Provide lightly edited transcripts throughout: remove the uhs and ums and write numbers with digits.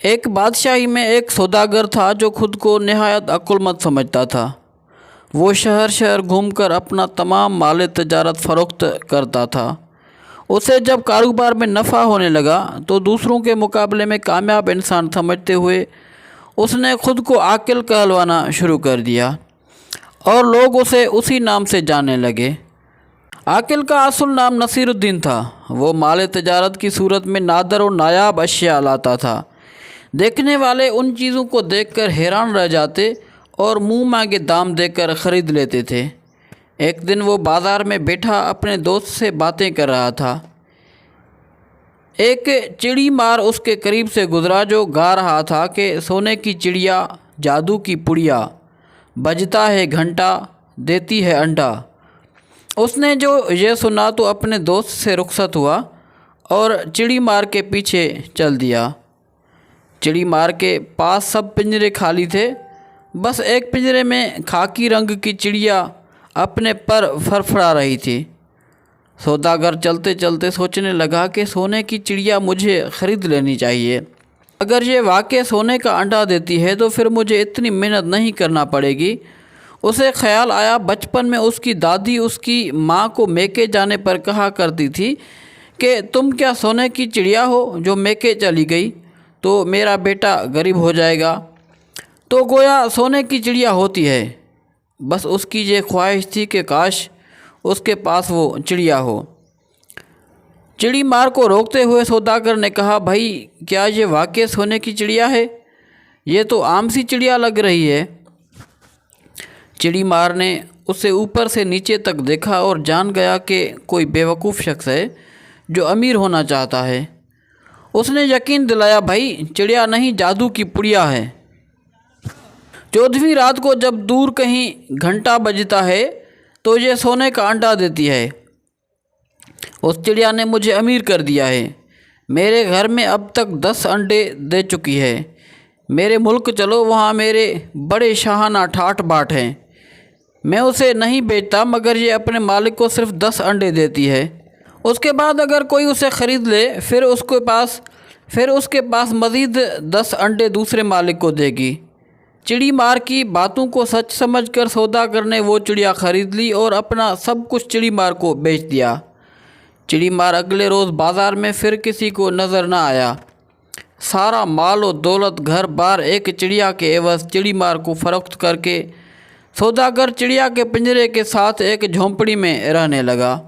ایک بادشاہی میں ایک سوداگر تھا جو خود کو نہایت عقلمند سمجھتا تھا۔ وہ شہر شہر گھوم کر اپنا تمام مال تجارت فروخت کرتا تھا۔ اسے جب کاروبار میں نفع ہونے لگا تو دوسروں کے مقابلے میں کامیاب انسان سمجھتے ہوئے اس نے خود کو عاقل کہلوانا شروع کر دیا اور لوگ اسے اسی نام سے جاننے لگے۔ عاقل کا اصل نام نصیر الدین تھا۔ وہ مال تجارت کی صورت میں نادر و نایاب اشیاء لاتا تھا۔ دیکھنے والے ان چیزوں کو دیکھ کر حیران رہ جاتے اور منہ مانگے دام دے کر خرید لیتے تھے۔ ایک دن وہ بازار میں بیٹھا اپنے دوست سے باتیں کر رہا تھا۔ ایک چڑی مار اس کے قریب سے گزرا جو گا رہا تھا کہ سونے کی چڑیا، جادو کی پڑیا، بجتا ہے گھنٹا، دیتی ہے انڈا۔ اس نے جو یہ سنا تو اپنے دوست سے رخصت ہوا اور چڑی مار کے پیچھے چل دیا۔ چڑی مار کے پاس سب پنجرے خالی تھے، بس ایک پنجرے میں خاکی رنگ کی چڑیا اپنے پر فرفڑا رہی تھی۔ سوداگر چلتے چلتے سوچنے لگا کہ سونے کی چڑیا مجھے خرید لینی چاہیے۔ اگر یہ واقع سونے کا انڈا دیتی ہے تو پھر مجھے اتنی محنت نہیں کرنا پڑے گی۔ اسے خیال آیا بچپن میں اس کی دادی اس کی ماں کو میکے جانے پر کہا کرتی تھی کہ تم کیا سونے کی چڑیا ہو جو میکے چلی گئی تو میرا بیٹا غریب ہو جائے گا۔ تو گویا سونے کی چڑیا ہوتی ہے۔ بس اس کی یہ خواہش تھی کہ کاش اس کے پاس وہ چڑیا ہو۔ چڑی مار کو روکتے ہوئے سوداگر نے کہا، بھائی کیا یہ واقع سونے کی چڑیا ہے؟ یہ تو عام سی چڑیا لگ رہی ہے۔ چڑی مار نے اسے اوپر سے نیچے تک دیکھا اور جان گیا کہ کوئی بیوقوف شخص ہے جو امیر ہونا چاہتا ہے۔ اس نے یقین دلایا، بھائی چڑیا نہیں، جادو کی پڑیا ہے۔ 14ویں رات کو جب دور کہیں گھنٹا بجتا ہے تو یہ سونے کا انڈا دیتی ہے۔ اس چڑیا نے مجھے امیر کر دیا ہے۔ میرے گھر میں اب تک 10 انڈے دے چکی ہے۔ میرے ملک چلو، وہاں میرے بڑے شاہانہ ٹھاٹ باٹ ہیں۔ میں اسے نہیں بیچتا مگر یہ اپنے مالک کو صرف 10 انڈے دیتی ہے۔ اس کے بعد اگر کوئی اسے خرید لے پھر اس کے پاس مزید 10 انڈے دوسرے مالک کو دے گی۔ چڑی مار کی باتوں کو سچ سمجھ کر سوداگر نے وہ چڑیا خرید لی اور اپنا سب کچھ چڑی مار کو بیچ دیا۔ چڑی مار اگلے روز بازار میں پھر کسی کو نظر نہ آیا۔ سارا مال و دولت گھر بار ایک چڑیا کے عوض چڑی مار کو فروخت کر کے سوداگر چڑیا کے پنجرے کے ساتھ ایک جھونپڑی میں رہنے لگا۔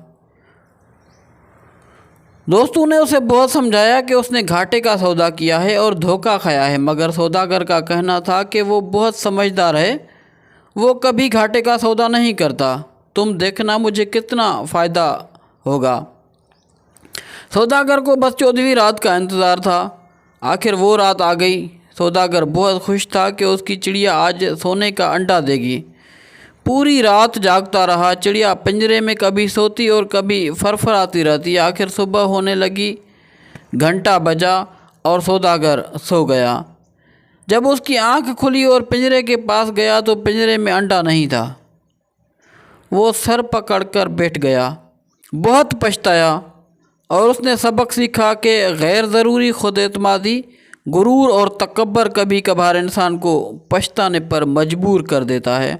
دوستوں نے اسے بہت سمجھایا کہ اس نے گھاٹے کا سودا کیا ہے اور دھوکہ کھایا ہے، مگر سوداگر کا کہنا تھا کہ وہ بہت سمجھدار ہے، وہ کبھی گھاٹے کا سودا نہیں کرتا۔ تم دیکھنا مجھے کتنا فائدہ ہوگا۔ سوداگر کو بس 14ویں رات کا انتظار تھا۔ آخر وہ رات آ گئی۔ سوداگر بہت خوش تھا کہ اس کی چڑیا آج سونے کا انڈا دے گی۔ پوری رات جاگتا رہا۔ چڑیا پنجرے میں کبھی سوتی اور کبھی فرفراتی رہتی۔ آخر صبح ہونے لگی، گھنٹا بجا اور سوداگر سو گیا۔ جب اس کی آنکھ کھلی اور پنجرے کے پاس گیا تو پنجرے میں انڈا نہیں تھا۔ وہ سر پکڑ کر بیٹھ گیا، بہت پچھتایا اور اس نے سبق سیکھا کہ غیر ضروری خود اعتمادی، غرور اور تکبر کبھی کبھار انسان کو پچھتانے پر مجبور کر دیتا ہے۔